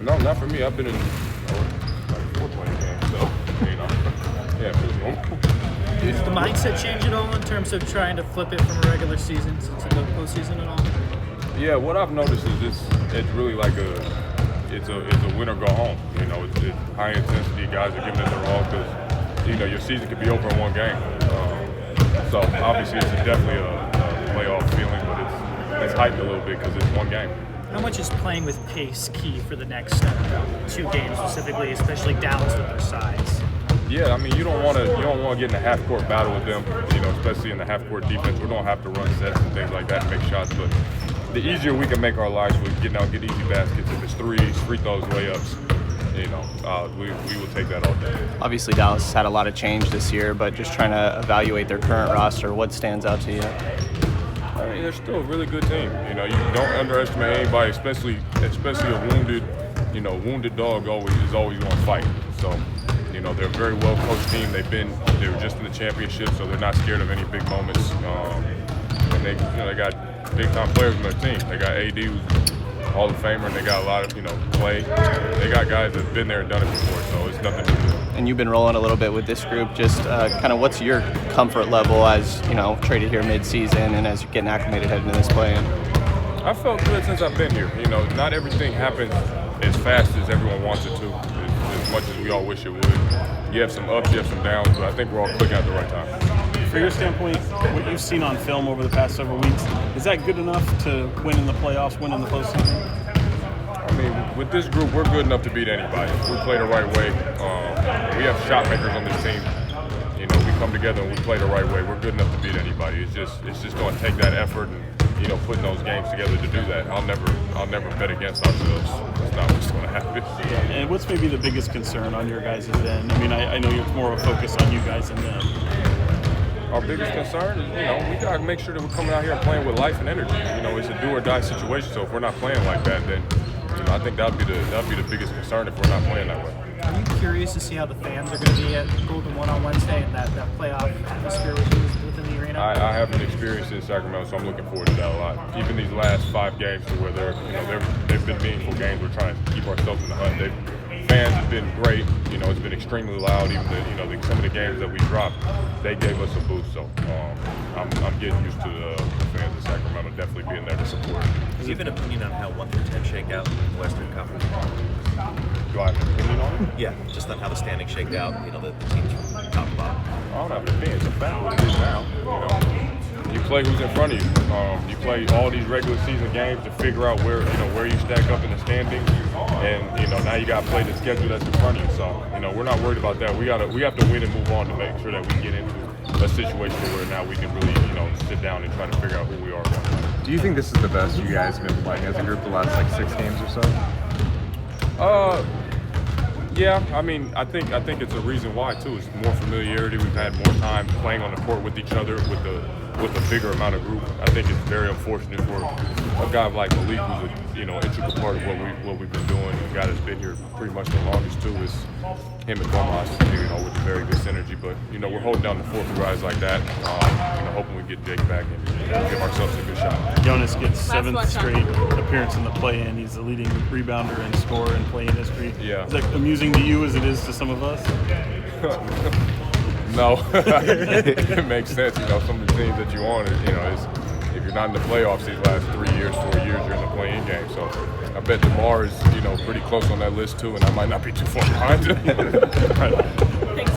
No, not for me. I've been in like 420 games, so yeah, it was normal. Does the mindset change at all in terms of trying to flip it from a regular season to the postseason at all? Yeah, what I've noticed is it's really like it's a win or go home. It's high intensity. Guys are giving it their all because your season could be over in one game. So obviously it's definitely a playoff feeling, but it's heightened a little bit because it's one game. How much is playing with pace key for the next 2 games specifically, especially Dallas with their size? Yeah, I mean you don't want to get in a half court battle with them. Especially in the half court defense, we're gonna have to run sets and things like that and make shots. But the easier we can make our lives with getting out, get easy baskets, if it's threes, free throws, layups, we will take that all day. Obviously, Dallas has had a lot of change this year, but just trying to evaluate their current roster, what stands out to you? I mean, they're still a really good team. You don't underestimate anybody, especially a wounded dog is always going to fight. So, they're a very well coached team. They were just in the championship, so they're not scared of any big moments. And they got big time players on their team. They got AD, who's Hall of Famer, and they got a lot of Clay. They got guys that've been there and done it before, so it's nothing new. And you've been rolling a little bit with this group. Just kind of what's your comfort level as traded here mid-season and as you're getting acclimated heading into this play-in? I felt good since I've been here. Not everything happens as fast as everyone wants it to, as much as we all wish it would. You have some ups, you have some downs, but I think we're all clicking at the right time. For your standpoint, what you've seen on film over the past several weeks, is that good enough to win in the playoffs, win in the postseason? I mean, with this group, we're good enough to beat anybody. If we play the right way, we have shot makers on this team. We come together and we play the right way. We're good enough to beat anybody. It's just going to take that effort and putting those games together to do that. I'll never bet against ourselves. That's not what's going to happen. Yeah. And what's maybe the biggest concern on your guys' end? I mean, I know it's more of a focus on you guys than them. Our biggest concern is, we got to make sure that we're coming out here and playing with life and energy. It's a do or die situation. So if we're not playing like that, then I think that'd be the biggest concern if we're not playing that way. Are you curious to see how the fans are going to be at Golden One on Wednesday and that playoff atmosphere within the arena? I haven't experienced it in Sacramento, so I'm looking forward to that a lot. Even these last 5 games, to where they've been meaningful games. We're trying to keep ourselves in the hunt. Fans have been great. It's been extremely loud. Even some of the games that we dropped, they gave us a boost. So I'm getting used to the fans of Sacramento definitely being there to support. Do you have an opinion on how 1-10 shake out in the Western Conference? Do I have an opinion on it? Yeah, just on how the standings shaked out. The teams from top to bottom. I don't have an opinion. It's a fact what it is now. You play who's in front of you. You play all these regular season games to figure out where you stack up in the standings, and now you got to play the schedule that's in front of you. So we're not worried about that. We have to win and move on to make sure that we get into a situation where now we can really sit down and try to figure out who we are. Do you think this is the best you guys have been playing as a group the last 6 games or so? Yeah, I mean, I think it's a reason why too. It's more familiarity. We've had more time playing on the court with each other with a bigger amount of group. I think it's very unfortunate for a guy like Malik, who's an integral part of what we've been doing. The guy that's been here pretty much the longest too is him and Bomas, with very good synergy. But we're holding down the fort for guys like that. Hoping we get Jake back and give ourselves a good shot. Jonas gets 7th straight appearance in the play-in. He's the leading rebounder and scorer in play-in history. Yeah. Is that amusing to you as it is to some of us? No, it makes sense. Some of the teams that you on, is if you're not in the playoffs these last 3 years, 4 years, you're in the play-in game. So I bet DeMar is, pretty close on that list too, and I might not be too far behind him. Right.